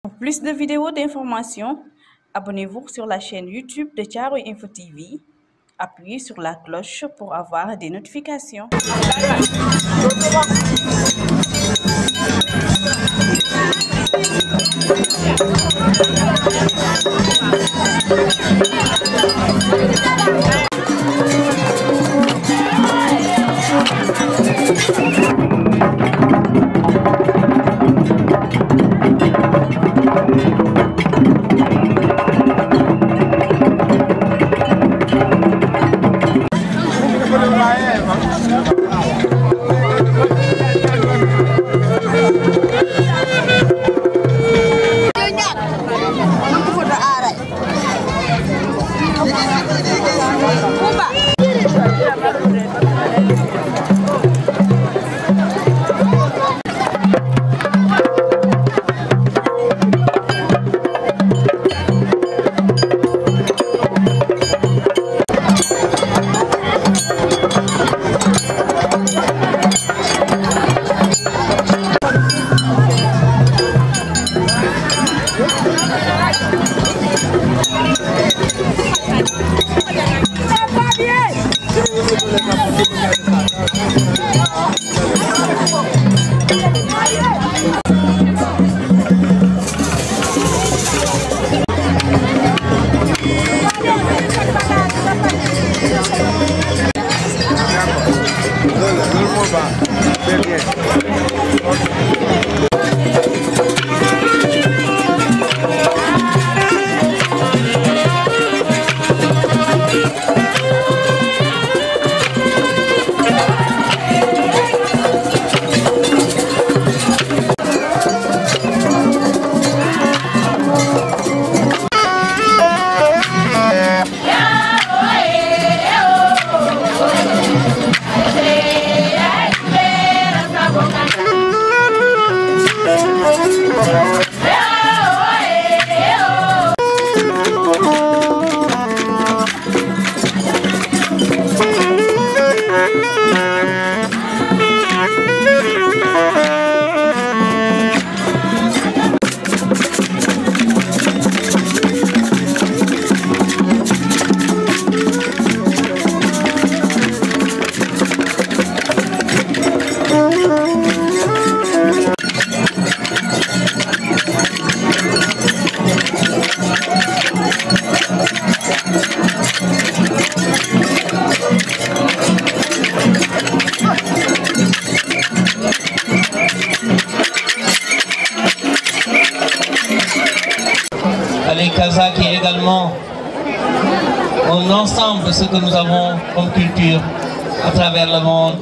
Pour plus de vidéos d'informations, abonnez-vous sur la chaîne YouTube de Thiaroye Info TV. Appuyez sur la cloche pour avoir des notifications. Les Kazakh qui est également un ensemble de ce que nous avons comme culture à travers le monde.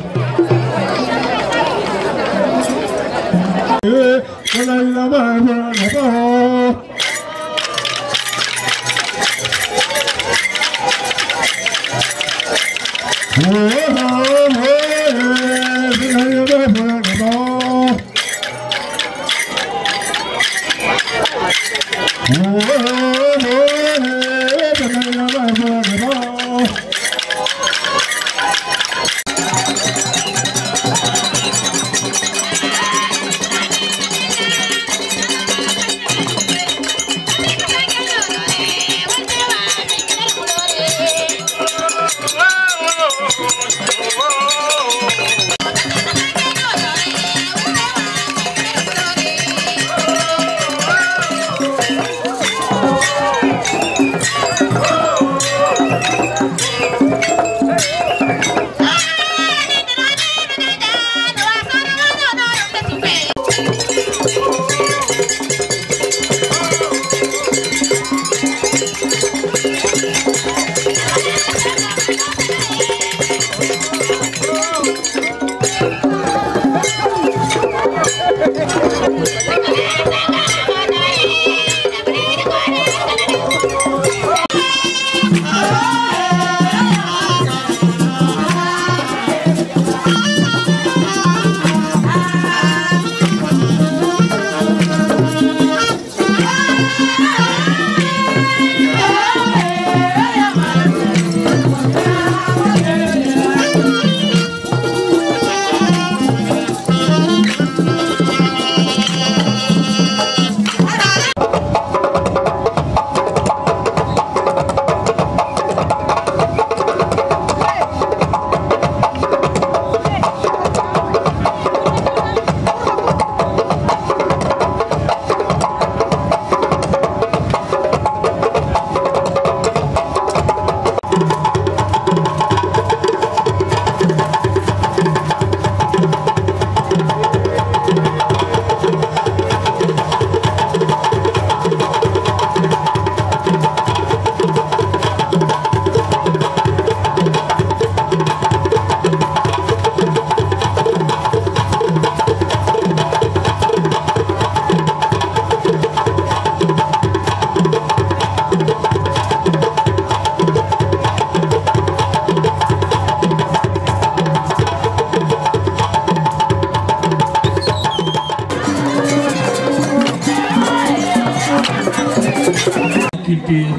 culture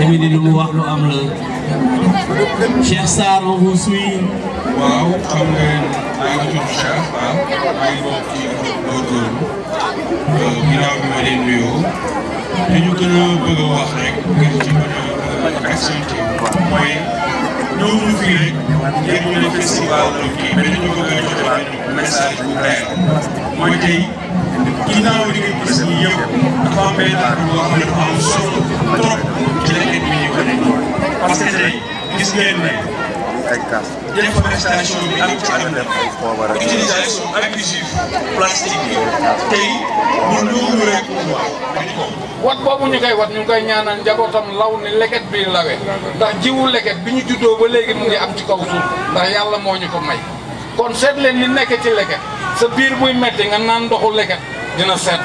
Émilie lu mu wax lu am la Cheikh Sarr on vous suit. waaw xam ngeen maa ngi tudd Cheikh waaw maa ngi bokk ci góorgóorlu ginnaaw bi ma leen nuyoo li ñu gën a bëgg a wax rek ngir ci mën a accenté mooy ñëw ñu fii rek ngir ñu ne festival la kii mais dañu bëgg a joxe benn message bu clair mooy tey ginnaaw li nga gis nii yëpp dafa am benn affaire boo xam ne dafa am solo trop ci leneen bi ñu ko nekk parce que tey gis ngeen ne déforestation bi am ci àdduna utilisation abusive plastique bi tey ñun loolu rek wat boobu ñu koy wat ñu koy ñaanal njabootam law ni leket bi lawe ndax jiwu leket bi ñu juddoo ba léegi mu ngi am ci kaw suuf ndax yàlla moo ñu ko may kon seet leen li nekk ci leket sa biir buy metti nga naan ndoxu leket dina seet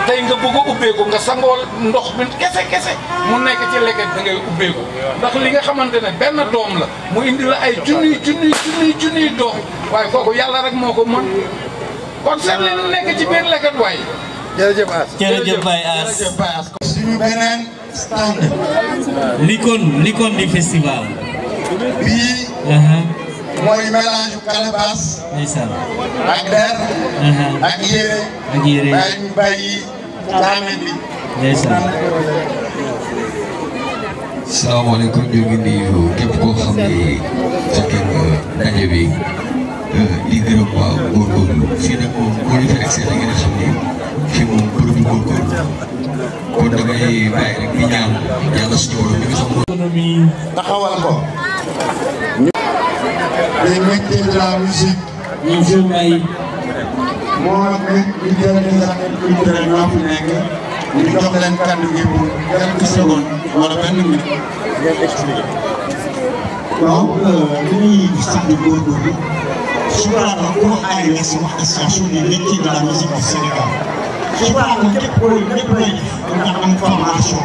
tey nga bëgg a ubbeeku nga sangoo ndox bi kese mu nekk ci leket da ngay ubbeeku ndax li nga xamante ne benn doom la mu indi la ay junniy doom waaye kooku yàlla rek moo ko mën kon seet leen li nekk ci biir leket waaye jërëjëf As. jërëjëf Baye As. suñu beneen stand. Likon di festival. bii. mooy mélange calebasse. ndeysaan. ak der. ak yére. bàyyi ñu bàyyi taamen bi. ndeysaan. salaamaaleykum ñu ngi nuyu képp koo xam ne fekkee nga ndaje bi di gërëm waa góorgóorlu fii nag moom boo ñu fi accès da ngeen xam ni fii moom bërëbu góorgóorlu kon da ngay bàyyi rek di ñaan yàlla suñu borom mi nga xam économie. taxawal ko. les métiers de la musique. monsieur Mbaye. moo nekk ñu jël des affaires culturelles ñoo fi nekk ñu jox leen kàddu gi pour quelques secondes wala benn minute ngeen expliqué. waaw li ñuy sant góorgóorlu je crois que pour AMS wax association des métiers de la musique du Sénégal je crois que képp koy lépp looy def nga am formation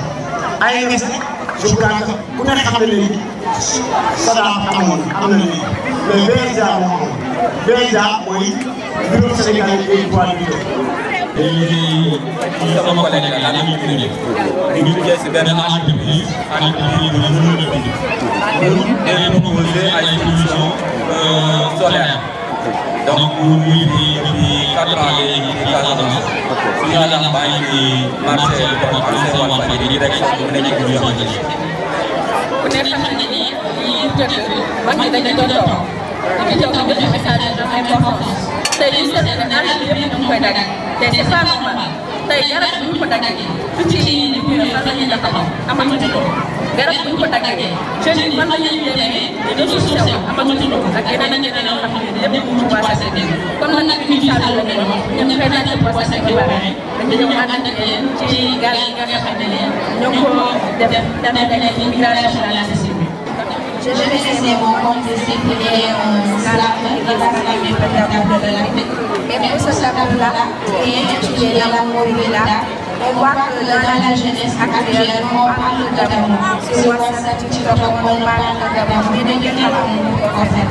AMS nag je crois que ku ne xam ne léegi SODAV amoon am na léegi mais BSDA moo amoon BSDA mooy bureau sénégalais des droits de l'homme. léegi sama collègue la ñu ngi ñu ngi si benn entreprise bi ñu mën a bind. ñun dañuy proposer ay solutions solaires. donc ñu ngi fi 4 ans léegi ci Casamance. suñu àll baa ngi fi marché marché Walfadjri di rek mu nekk ñu wax ci. ku ne xam ne nii ñii tëdd mag ñi dañu doon toog di toog di joxe message de importance tey li ñu seetlu ne àll bi yëpp ñu ngi koy dagg te c'est pas normal tey garab bu ñu ko daggee picc yi ñu ngi fan la ñuy taxaw amatuñu ko garab bu ñu ko daggee jeunes yi fan la ñuy demee di ressourcé wu amatuñu ko ak yeneen ak yeneen yoo xam ne lépp ñu commencé dégg kon nag incha allah ñoom xëy na ci procès bi bare dañu ñëw ànd ak yéen ci gaal yi nga xam ne ñoo ko def tamit immigration clandestine. Je vais laisser mon compte de circuler slam qui va s'allumer peut-être de l'Afrique. Et pour ce tableau-là, qui est intitulé L'amour est là, on voit que dans la jeunesse actuelle, on parle d'amour. Sur WhatsApp, TikTok, on parle d'amour. Mais de quel amour on fait?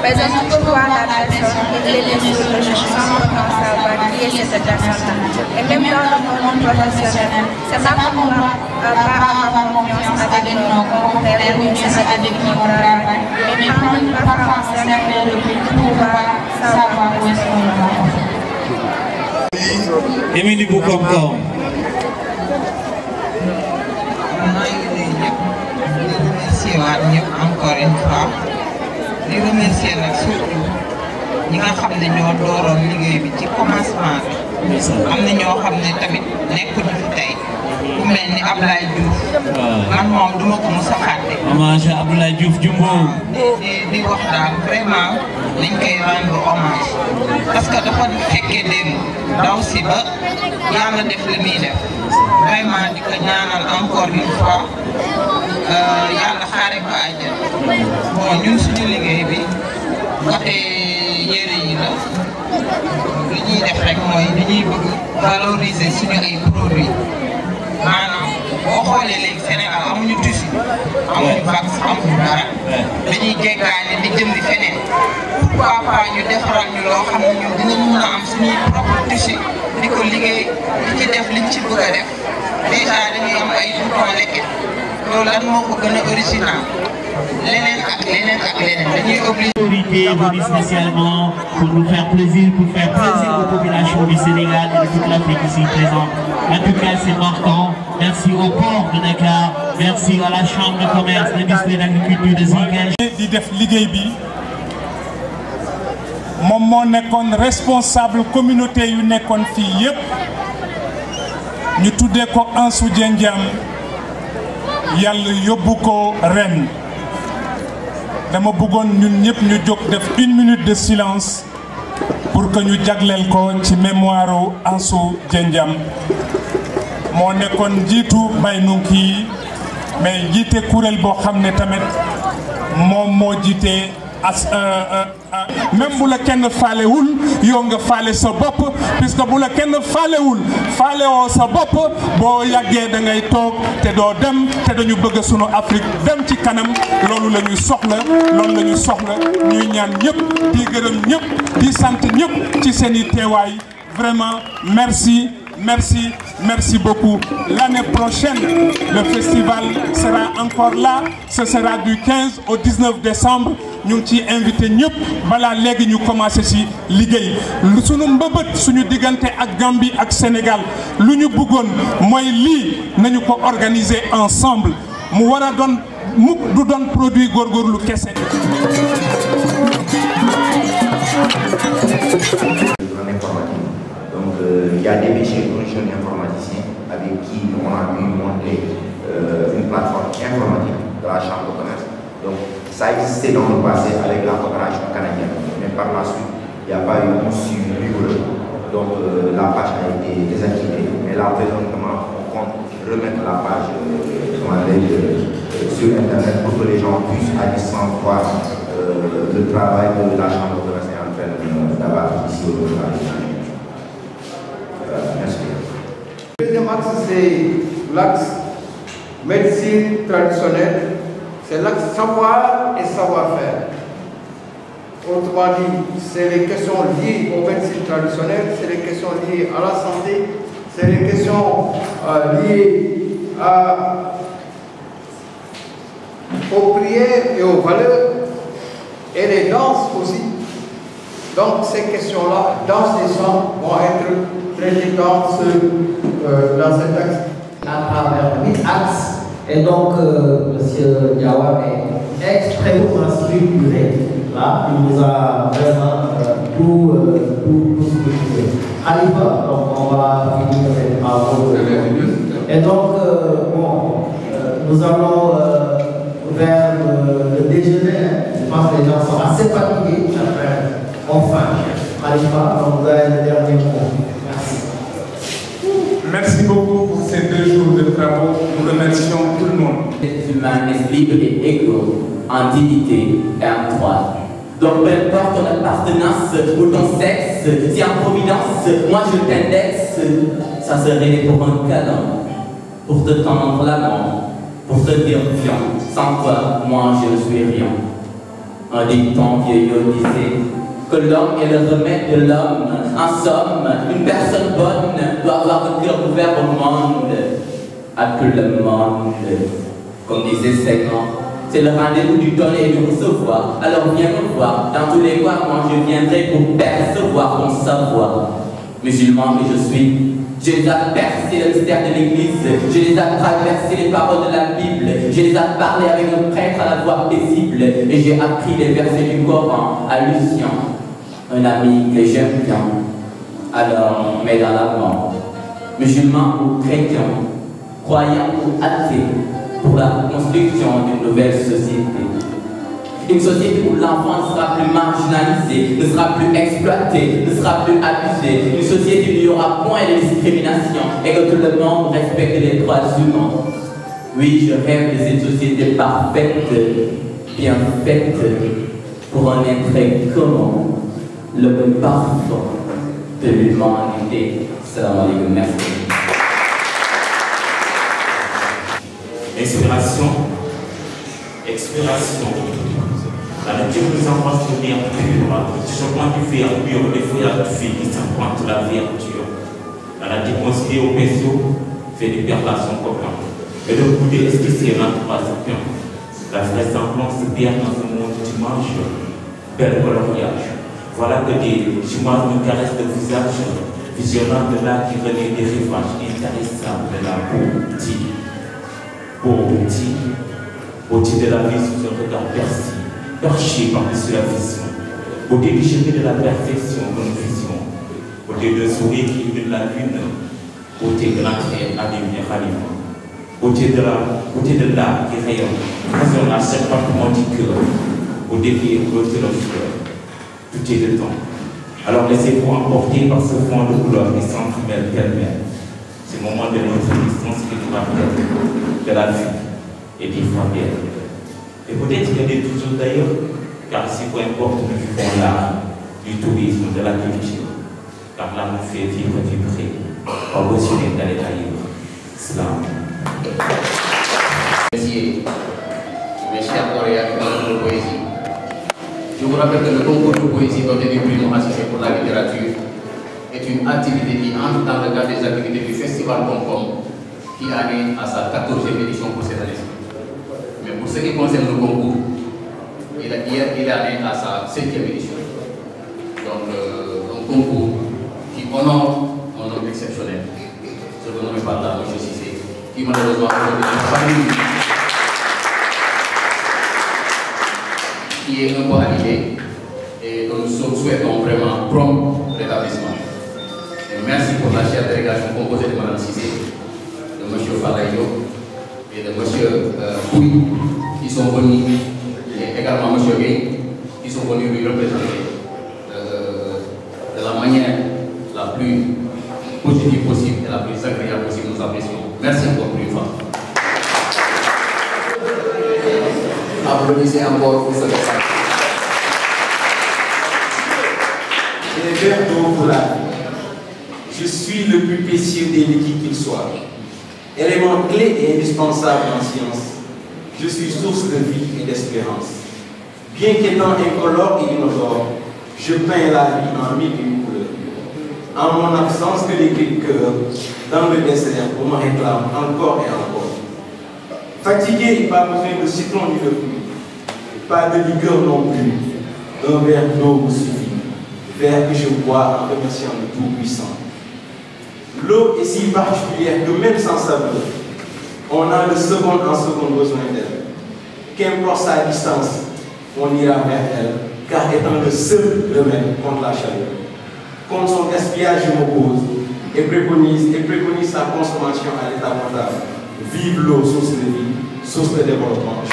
Par exemple, tu peux voir la personne et l'aider sur le champ sans pourtant savoir qui est cette personne-là. Et même dans le monde professionnel, c'est pas qu'on va pas avoir confiance avec nos confrères ou bien avec nos travail, mais prendre parfois un certain recul pour pouvoir savoir où est-ce qu'on va. Émilie Boukomkom. Encore une fois. di remercier nag surtout ñi nga xam ne ñoo dooroon liggéey bi ci commencement bi am na ñoo xam ne tamit nekkuñu fi tey ku mel ni Abdoulaye Diouf man moom duma ko mos a fàtte hommage Abdoulaye Diouf Jumbo di wax daal vraiment nañ koy rendre hommage parce que dafa fekkee démb daw si ba yàlla def li muy def vraiment di ko ñaanal encore une fois yàlla xaare ko àjjana bon ñun suñu liggéey bi côté yére yi la li ñuy def rek mooy li ñuy bëgg valoriser suñu ay produits maanaam boo xoolee léegi Sénégal amuñu tissu amuñu vax amuñu dara dañuy jéggaane di jëndi feneen pourquoi pas ñu defaral ñu loo xam ne ñun dinañ mën a am suñuy propre tissu di ko liggéey di ci def liñ ci bëgg a def déjà dañuy am ay loolu lan moo ko gën a original leneen ak leneen ak leneen dañuy obligé. Venu spécialement pour nous faire plaisir, aux populations du Sénégal et de toute l'Afrique ici présente. En tout cas, c'est marquant. Merci au port de Dakar, merci à la Chambre de commerce, d'industrie et d'agriculture de Ziguinchor. di def liggéey bi moom moo nekkoon responsable communauté yu nekkoon fii yépp ñu tuddee ko Ansou Dieng yàlla yóbbu ko ren dama bëggoon ñun ñëpp ñu jóg def 1 minute de silence pour que ñu jagleel ko ci mémoire Ansou Dieng moo nekkoon jiitu Baynunki mais jiite kuréel boo xam ne tamit moom moo jiite même bu la kenn faalewul yow nga faale sa bopp puisque bu la kenn faalewul faalewoo sa bopp boo yàggee da ngay toog te doo dem te dañu bëgg sunu Afrique dem ci kanam loolu la ñuy soxla ñuy ñaan ñëpp di gërëm ñëpp di sant ñëpp ci seeni teewaay vraiment merci beaucoup. L'année prochaine, le festival sera encore là. Ce sera du 15 au 19 décembre. Nous sommes invités ñëpp balaa léegi ñu commencé ci liggéey sunu mbëbët suñu diggante ak Gambie ak Sénégal lu ñu bëggoon mooy lii nañu ko organiser ensemble mu war a doon mukk du doon produit góorgóorlu kese. Il y a des métiers pour les jeunes informaticiens avec qui on a pu monter une plateforme informatique de la Chambre de commerce. Donc ça existait dans le passé avec la coopération canadienne, mais par la suite, il n'y a pas eu un suivi rigoureux. Donc la page a été désactivée, mais là présentement, on compte remettre la page sur Internet pour que les gens puissent à distance voir le travail de la Chambre de commerce est en train d'avoir ici au Canada. Merci. Le deuxième axe, c'est l'axe médecine traditionnelle. C'est l'axe savoir et savoir-faire. Autrement dit, c'est les questions liées aux médecines traditionnelles, c'est les questions liées à la santé, c'est les questions liées aux prières et aux valeurs, et les danses aussi. Donc ces questions-là, danse des chants, vont être traitées dans cet axe. À travers 8 axes, et donc M. Diawar est extrêmement structuré. Là, il nous a vraiment tout structuré. Khalifa, donc on va finir avec les travaux. Et donc, nous allons vers le déjeuner. Je pense que les gens sont assez fatigués. Enfin, Khalifa, donc vous avez le dernier mot. Merci. Merci beaucoup pour ces 2 jours de travaux. Nous remercions tout le monde. L'être humain est libre et égaux en dignité et en droit. Donc, peu importe ton appartenance ou ton sexe, si en providence, moi je t'indexe, ça serait pour un câlin, pour te tendre la main, pour te dire viens, sans toi, moi je ne suis rien. Un dicton vieillot disait que l'homme est le remède de l'homme. En somme, une personne bonne doit avoir le cœur ouvert au monde, à tout le monde. Comme disait Seigneur, c'est le rendez-vous du donner et du recevoir. Alors viens me voir, dans tous les cas, moi je viendrai pour percevoir ton savoir. Musulman que je suis, je les ai percé le mystère de l'église, je les ai traversé les paroles de la Bible, je les ai parlé avec un prêtre à la voix paisible, et j'ai appris les versets du Coran à Lucien, un ami que j'aime bien. Alors, mais dans la mort, musulman ou chrétien, croyant ou athée, pour la construction d'une nouvelle société. Une société où l'enfant ne sera plus marginalisé, ne sera plus exploité, ne sera plus abusé. Une société où il n'y aura point de discrimination et que tout le monde respecte les droits humains. Oui, je rêve de cette société parfaite, bien faite, pour un être commun, le parfum de l'humanité. Salam alaikum, merci. Expiration. La nature nous envoie sur l'air pur, du changement du verre pur, des feuillages de fil qui s'apprend la verdure. Dans la déconseillée au vaisseau, fait des perles à son copain. Et donc, vous dites, est-ce que c'est un trois sapiens? La vraisemblance se perd dans un monde dimanche, bel coloriage. Voilà que des chinois me caressent le visage, visionnant de là qui renaît des rivages intéressants de la beauté. Beauté de la vie sous un regard perché par-dessus la vision. Beauté du chemin de la perfection que nous visions. Beauté de sourire qui illumine la lune. Beauté de l'entrée abîme et ralliement. Beauté de l'art qui rayonne, résonne à chaque battement du cœur, au défi éclos de nos fleurs. Tout est de temps. Alors laissez-vous emporter par ce fond de couleur qui s'entremêle pêle-mêle. C'est le moment de notre existence qui nous rappelle de la vie et des fois bien. Et peut-être qu'il y a des toujours d'ailleurs, car si peu importe, nous vivons l'art, du tourisme, de la culture, car là nous fait vibrer, pas besoin d'aller ailleurs. Slam. Merci, mes chers lauréats de poésie. Je vous rappelle que le concours de poésie dont est prix assisté pour la littérature est une activité qui entre dans le cadre des activités du Festival Concom qui arrive à sa 14e édition pour cette année. Mais pour ce qui concerne le concours, il arrive à sa 7e édition. Donc, un concours qui honore un homme exceptionnel. Je vous nomme par là, M. Cissé, qui malheureusement aujourd'hui n'a pas eu, qui est un peu animé et que nous souhaitons vraiment prompt rétablissement. Et merci pour la chère délégation composée de Mme Cissé, de M. Falayo et de M. Pouy qui sont venus, et également M. Gay qui sont venus lui représenter de la manière la plus positive possible et la plus agréable possible. Nous apprécions. Merci encore pour une fois. Applaudissez encore pour ce message. Les verres d'eau pour la vie. Je suis le plus précieux des liquides qu'il soit. Élément clé et indispensable en science. Je suis source de vie et d'espérance. Bien qu'étant incolore et inodore, je peins la vie en mille et une couleurs. En mon absence, que les cris de cœur dans le désert on me réclame encore et encore. Fatigué, pas besoin de citron ni de pluie. Pas de liqueur non plus. Un verre d'eau me suffit. Verre que je bois en remerciant le Tout-Puissant. L'eau est si particulière que même sans saveur, on a de seconde en seconde besoin d'elle. Qu'importe sa distance, on ira vers elle, car étant le seul remède contre la chaleur. Contre son gaspillage, je m'oppose et préconise sa consommation à l'état potable. Vive l'eau, source de vie, source de développement.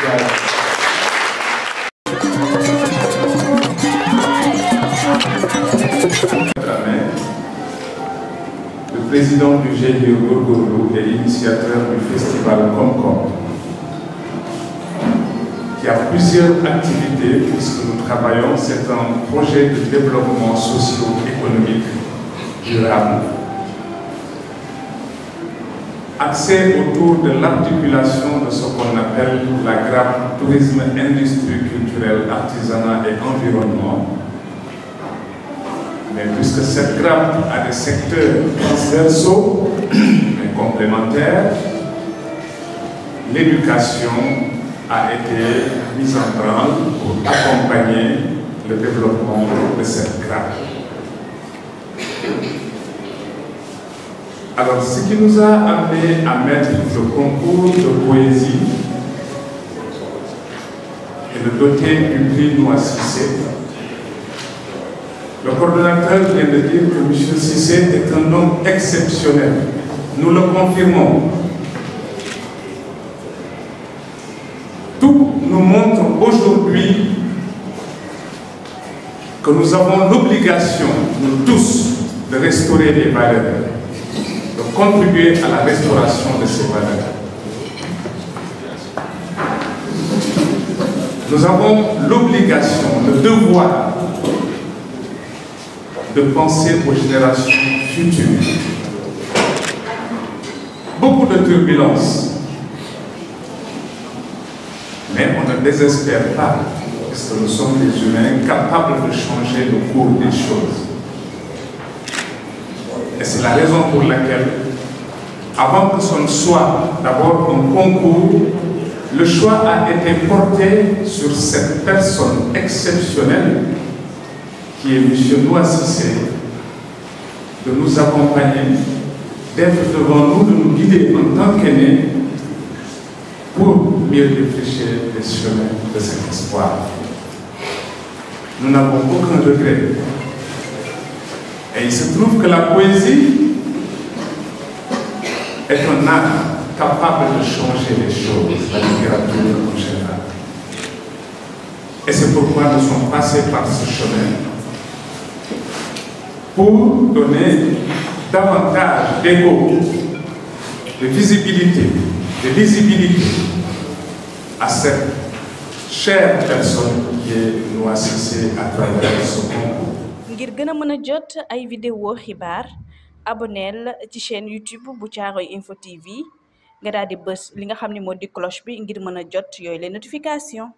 Le président du GIE Gorgorlu et initiateur du festival Concom, qui a plusieurs activités puisque nous travaillons, c'est un projet de développement socio-économique durable, axé autour de l'articulation de ce qu'on appelle la grappe tourisme, industrie culturelle, artisanat et environnement. Mais puisque cette grappe a des secteurs transversaux mais complémentaires, l'éducation a été mise en branle pour accompagner le développement de cette grappe. Alors, ce qui nous a amené à mettre le concours de poésie et le doter du prix Noah Cissé, le coordonnateur vient de dire que M. Cissé est un homme exceptionnel. Nous le confirmons. Tout nous montre aujourd'hui que nous avons l'obligation, nous tous, de restaurer les valeurs, de contribuer à la restauration de ces valeurs. Nous avons l'obligation, le devoir de penser aux générations futures. Beaucoup de turbulences, mais on ne désespère pas, parce que nous sommes des humains capables de changer le cours des choses. Et c'est la raison pour laquelle avant que ce ne soit d'abord un concours, le choix a été porté sur cette personne exceptionnelle qui est M. Noah Cissé, de nous accompagner, d'être devant nous, de nous guider en tant qu'aînés pour mieux défricher les chemins de cet espoir. Nous n'avons aucun regret. Et il se trouve que la poésie est un art capable de changer les choses, la littérature en général. Et c'est pourquoi nous sommes passés par ce chemin pour donner davantage d'égo, de visibilité, de lisibilité à cette chère personne qui est Noah Cissé à travers ce concours. ngir gën a mën a jot ay vidéo xibaar abonneel ci chaîne YouTube bu Caaroy Info TV nga daal di bës li nga xam ne moo di cloche bi ngir mën a jot yooyu les notifications.